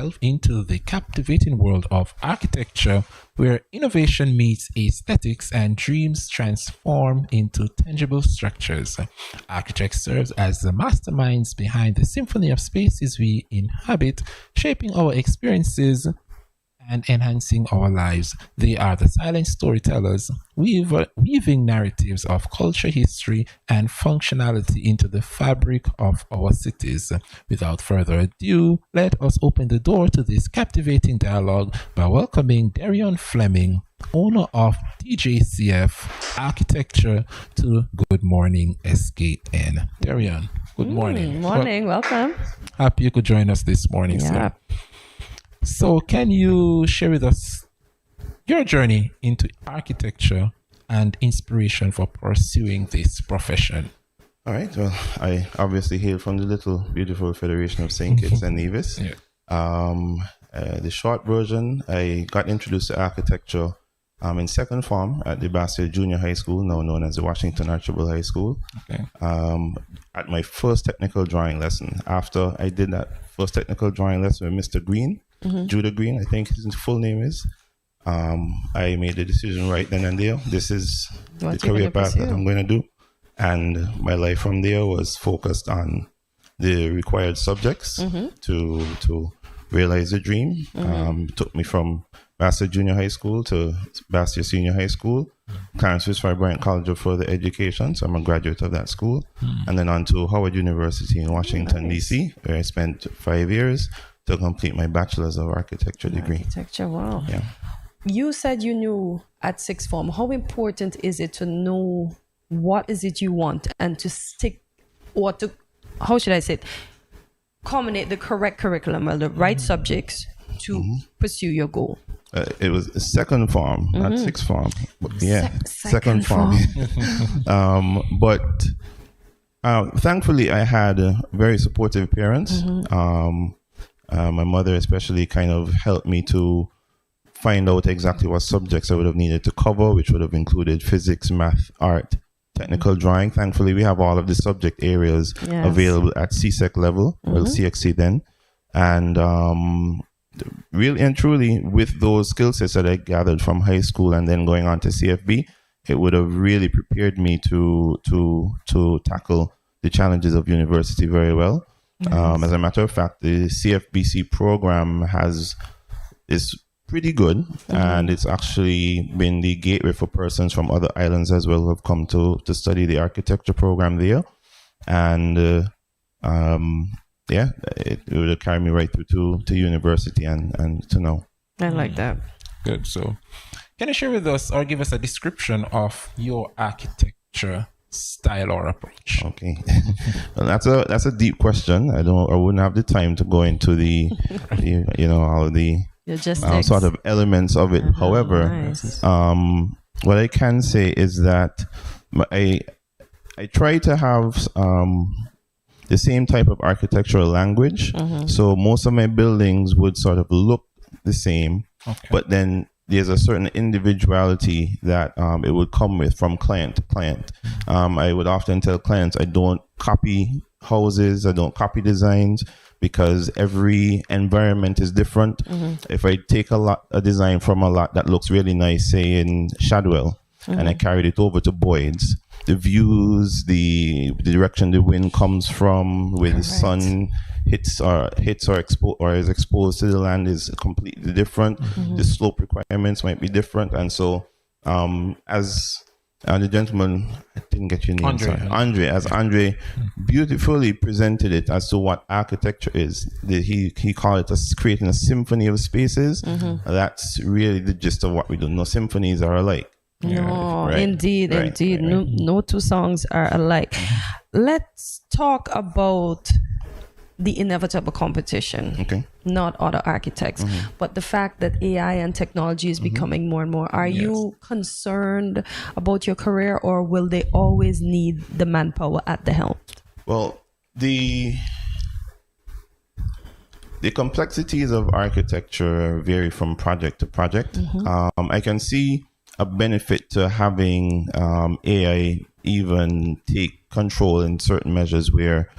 delve into the captivating world of architecture, where innovation meets aesthetics and dreams transform into tangible structures. Architect serves as the masterminds behind the symphony of spaces we inhabit, shaping our experiences and enhancing our lives. They are the silent storytellers, weaving narratives of culture, history, and functionality into the fabric of our cities. Without further ado, let us open the door to this captivating dialogue by welcoming Derionne Fleming, owner of D.J.C.F Architecture, to Good Morning SKN. Derionne, good morning. Morning, welcome. Happy you could join us this morning, sir. So can you share with us your journey into architecture and inspiration for pursuing this profession? All right. Well, I obviously hail from the little beautiful Federation of stkittsnevis. The short version, I got introduced to architecture in second form at the Bassett Junior High School, now known as the Washington Archibald High School. At my first technical drawing lesson. After I did that first technical drawing lesson with Mr. Green, Judah Green, I think his full name is, I made the decision right then and there. This is the career path that I'm going to do. And my life from there was focused on the required subjects to realize the dream. Took me from Bassett Junior High School to Bassett Senior High School, Clarence Fitzgerald Bryant College of Further Education, so I'm a graduate of that school, and then on to Howard University in Washington, D.C., where I spent 5 years to complete my Bachelor's of Architecture degree. Architecture, wow. Yeah. You said you knew at sixth form. How important is it to know what is it you want and to stick, or to, how should I say it, culminate the correct curriculum or the right subjects to pursue your goal? It was second form, not sixth form. But yeah, second form. But thankfully, I had very supportive parents. My mother especially kind of helped me to find out exactly what subjects I would have needed to cover, which would have included physics, math, art, technical drawing. Thankfully, we have all of the subject areas available at CSEC level, well, CXC then. And really and truly, with those skill sets that I gathered from high school and then going on to CFB, it would have really prepared me to tackle the challenges of university very well. As a matter of fact, the CFBC program is pretty good, and it's actually been the gateway for persons from other islands as well who have come to study the architecture program there. And it would have carried me right through to university and to now. I like that. Good. So can you share with us or give us a description of your architecture style or approach? Okay. Well, that's a deep question. I wouldn't have the time to go into the all of the sort of elements of it. However, what I can say is that I try to have the same type of architectural language. So most of my buildings would sort of look the same, but then there's a certain individuality that it would come with from client to client. I would often tell clients I don't copy houses, I don't copy designs, because every environment is different. If I take a design from a lot that looks really nice, say in Shadwell, and I carried it over to Boyd's, the views, the direction the wind comes from, where the sun hits or is exposed to the land is completely different. The slope requirements might be different, and so as the gentleman, I didn't get your name, Andre beautifully presented it as to what architecture is. He called it creating a symphony of spaces. That's really the gist of what we do. No symphonies are alike. No, indeed. No two songs are alike. Let's talk about the inevitable competition, not other architects, but the fact that AI and technology is becoming more and more. Are you concerned about your career, or will they always need the manpower at the helm? Well, the complexities of architecture vary from project to project. I can see a benefit to having AI even take control in certain measures where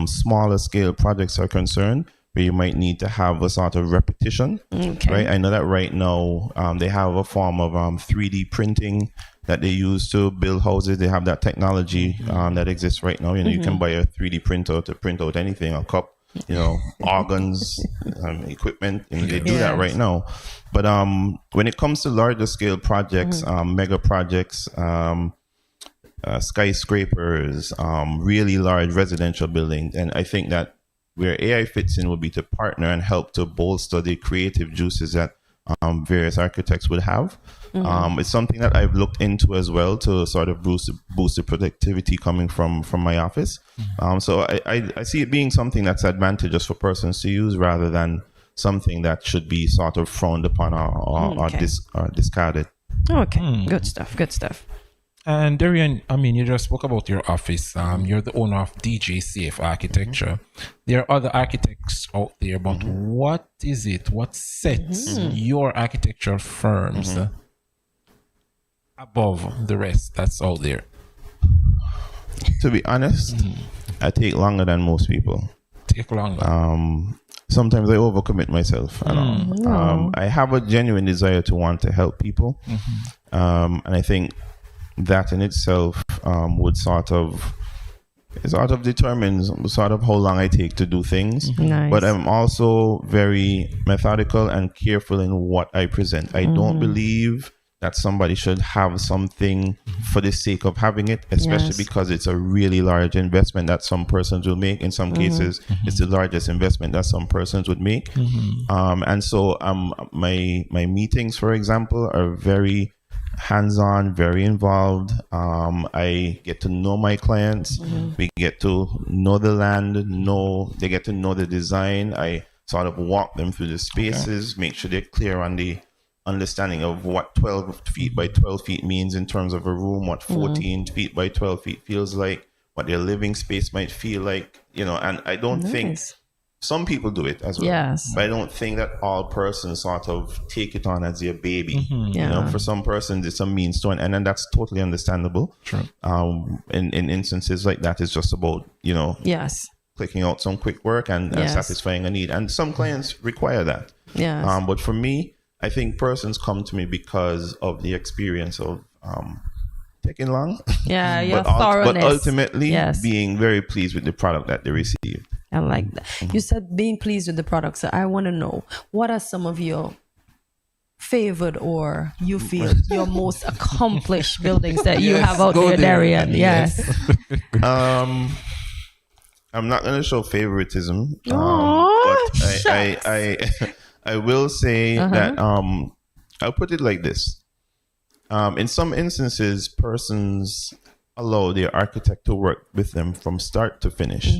smaller scale projects are concerned, where you might need to have a sort of repetition, right? I know that right now they have a form of 3D printing that they use to build houses. They have that technology that exists right now. You know, you can buy a 3D printer to print out anything, a cup, you know, organs, equipment, and they do that right now. But when it comes to larger scale projects, mega projects, skyscrapers, really large residential buildings, and I think that where AI fits in would be to partner and help to bolster the creative juices that various architects would have. It's something that I've looked into as well to sort of boost the productivity coming from my office. So I see it being something that's advantageous for persons to use rather than something that should be sort of frowned upon or discarded. Okay, good stuff. And Derionne, I mean, you just spoke about your office. You're the owner of D.J.C.F Architecture. There are other architects out there, but what is it? What sets your architecture firms above the rest that's out there? To be honest, I take longer than most people. Take longer. Sometimes I overcommit myself. I have a genuine desire to want to help people, and I think that in itself would sort of determines sort of how long I take to do things. But I'm also very methodical and careful in what I present. I don't believe that somebody should have something for the sake of having it, especially because it's a really large investment that some persons will make. In some cases, it's the largest investment that some persons would make. And so my meetings, for example, are very hands-on, very involved. I get to know my clients. We get to know the land, they get to know the design. I sort of walk them through the spaces, make sure they're clear on the understanding of what 12 feet by 12 feet means in terms of a room, what 14 feet by 12 feet feels like, what their living space might feel like, you know. And I don't think some people do it as well, but I don't think that all persons sort of take it on as their baby. You know, for some persons it's a means to an end, and that's totally understandable. In instances like that, it's just about, you know, clicking out some quick work and satisfying a need, and some clients require that. But for me, I think persons come to me because of the experience of taking long, but ultimately being very pleased with the product that they received. I like that. You said being pleased with the product, so I want to know, what are some of your favorite, or you feel your most accomplished buildings that you have out there, Derionne? I'm not going to show favoritism, but I will say that I'll put it like this. In some instances, persons allow their architect to work with them from start to finish.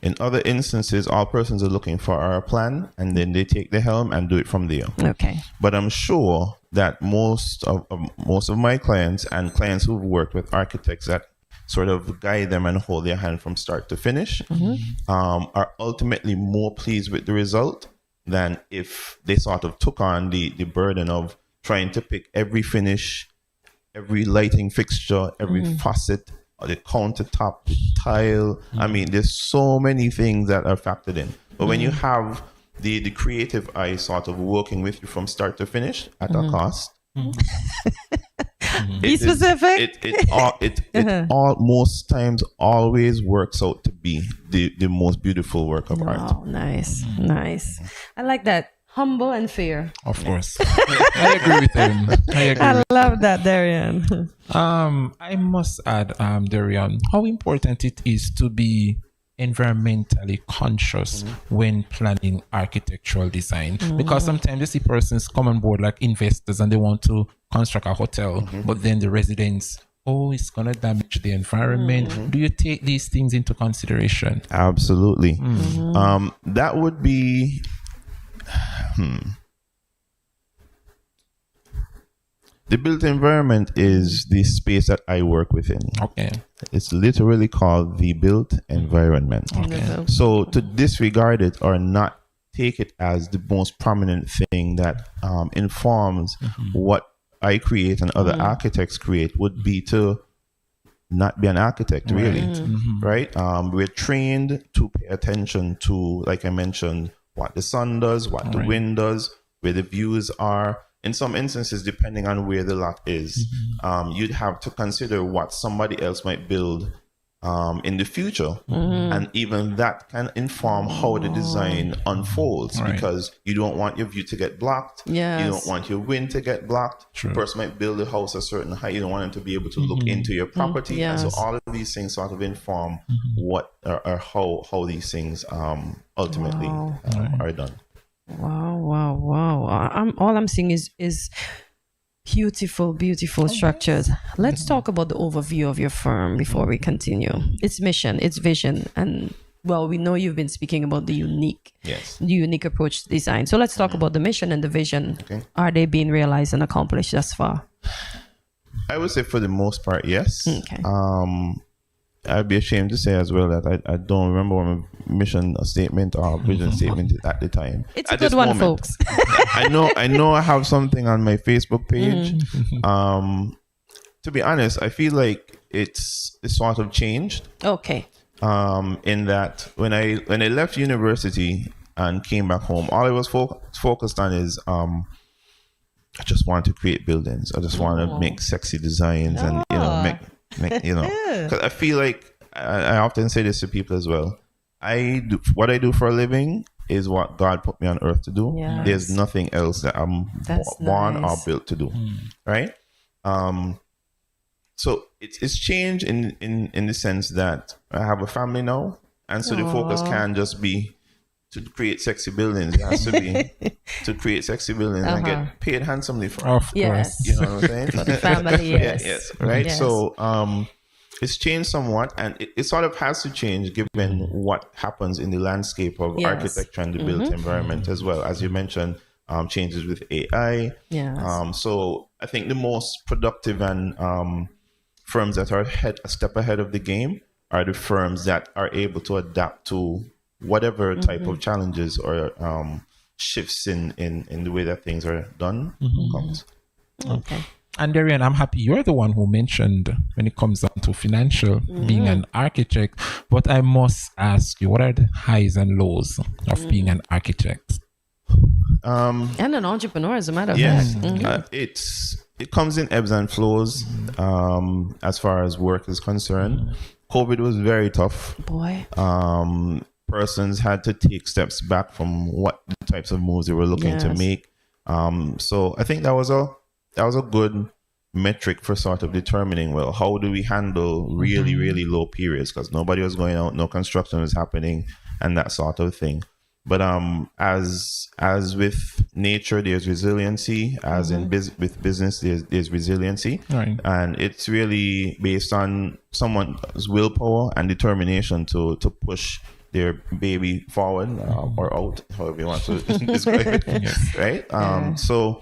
In other instances, all persons are looking for a plan, and then they take the helm and do it from there. But I'm sure that most of my clients and clients who've worked with architects that sort of guide them and hold their hand from start to finish are ultimately more pleased with the result than if they sort of took on the burden of trying to pick every finish, every lighting fixture, every faucet, or the countertop, the tile. I mean, there's so many things that are factored in. But when you have the creative eye sort of working with you from start to finish at a cost, be specific. It all most times always works out to be the most beautiful work of art. Oh, nice. I like that. Humble and fair. Of course. I agree with him. I love that, Derionne. I must add, Derionne, how important it is to be environmentally conscious when planning architectural design, because sometimes you see persons come on board like investors and they want to construct a hotel, but then the residents, it's gonna damage the environment. Do you take these things into consideration? Absolutely. That would be the built environment is the space that I work within. It's literally called the built environment. So to disregard it or not take it as the most prominent thing that informs what I create and other architects create would be to not be an architect, really. Right? We're trained to pay attention to, like I mentioned, what the sun does, what the wind does, where the views are. In some instances, depending on where the lot is, you'd have to consider what somebody else might build in the future. And even that can inform how the design unfolds, because you don't want your view to get blocked. Yes. You don't want your wind to get blocked. True. The person might build a house a certain height. You don't want them to be able to look into your property. Yes. And so all of these things sort of inform what or how these things ultimately are done. Wow. All I'm seeing is beautiful structures. Let's talk about the overview of your firm before we continue. Its mission, its vision, and well, we know you've been speaking about the unique approach to design. So let's talk about the mission and the vision. Okay. Are they being realized and accomplished thus far? I would say for the most part, yes. Okay. I'd be ashamed to say as well that I don't remember what my mission statement or vision statement is at the time. It's a good one, folks. I know I have something on my Facebook page. To be honest, I feel like it's sort of changed. Okay. In that when I left university and came back home, all I was focused on is I just want to create buildings. I just want to make sexy designs and make because I feel like I often say this to people as well. What I do for a living is what God put me on earth to do. Yes. There's nothing else that I'm born or built to do, right? So it's changed in the sense that I have a family now, and so the focus can't just be to create sexy buildings. It has to be to create sexy buildings and get paid handsomely for it. Of course. You know what I'm saying? For the family, yes. yes, right? Yes. So it's changed somewhat, and it sort of has to change given what happens in the landscape of architecture and the built environment as well. As you mentioned, changes with AI. Yes. So I think the most productive and firms that are a step ahead of the game are the firms that are able to adapt to whatever type of challenges or shifts in the way that things are done comes. Okay. And Derionne, I'm happy you're the one who mentioned when it comes down to financial, being an architect. But I must ask you, what are the highs and lows of being an architect? And an entrepreneur, as a matter of fact. It comes in ebbs and flows as far as work is concerned. COVID was very tough. Boy. Persons had to take steps back from what the types of moves they were looking to make. So I think that was a good metric for sort of determining, well, how do we handle really, really low periods? Because nobody was going out, no construction was happening, and that sort of thing. But as with nature, there's resiliency. As in with business, there's resiliency, and it's really based on someone's willpower and determination to push their baby forward or out, however you want to describe it, right? So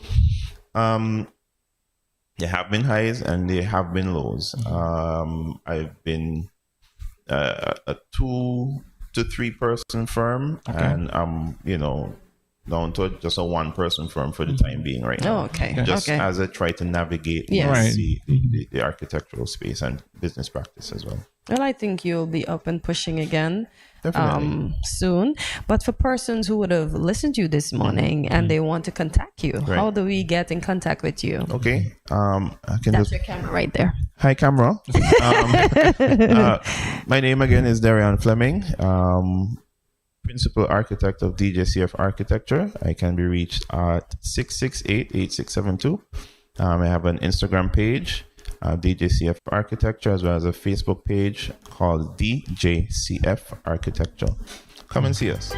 there have been highs and there have been lows. I've been a 2 to 3 person firm, and I'm down to just a 1-person firm for the time being right now. As I try to navigate the architectural space and business practice as well. Well, I think you'll be up and pushing again soon. But for persons who would have listened to you this morning and they want to contact you, how do we get in contact with you? Okay. That's your camera right there. Hi, camera. My name again is Derionne Fleming, principal architect of D.J.C.F Architecture. I can be reached at 668-8672. I have an Instagram page, D.J.C.F Architecture, as well as a Facebook page called D.J.C.F Architecture. Come and see us.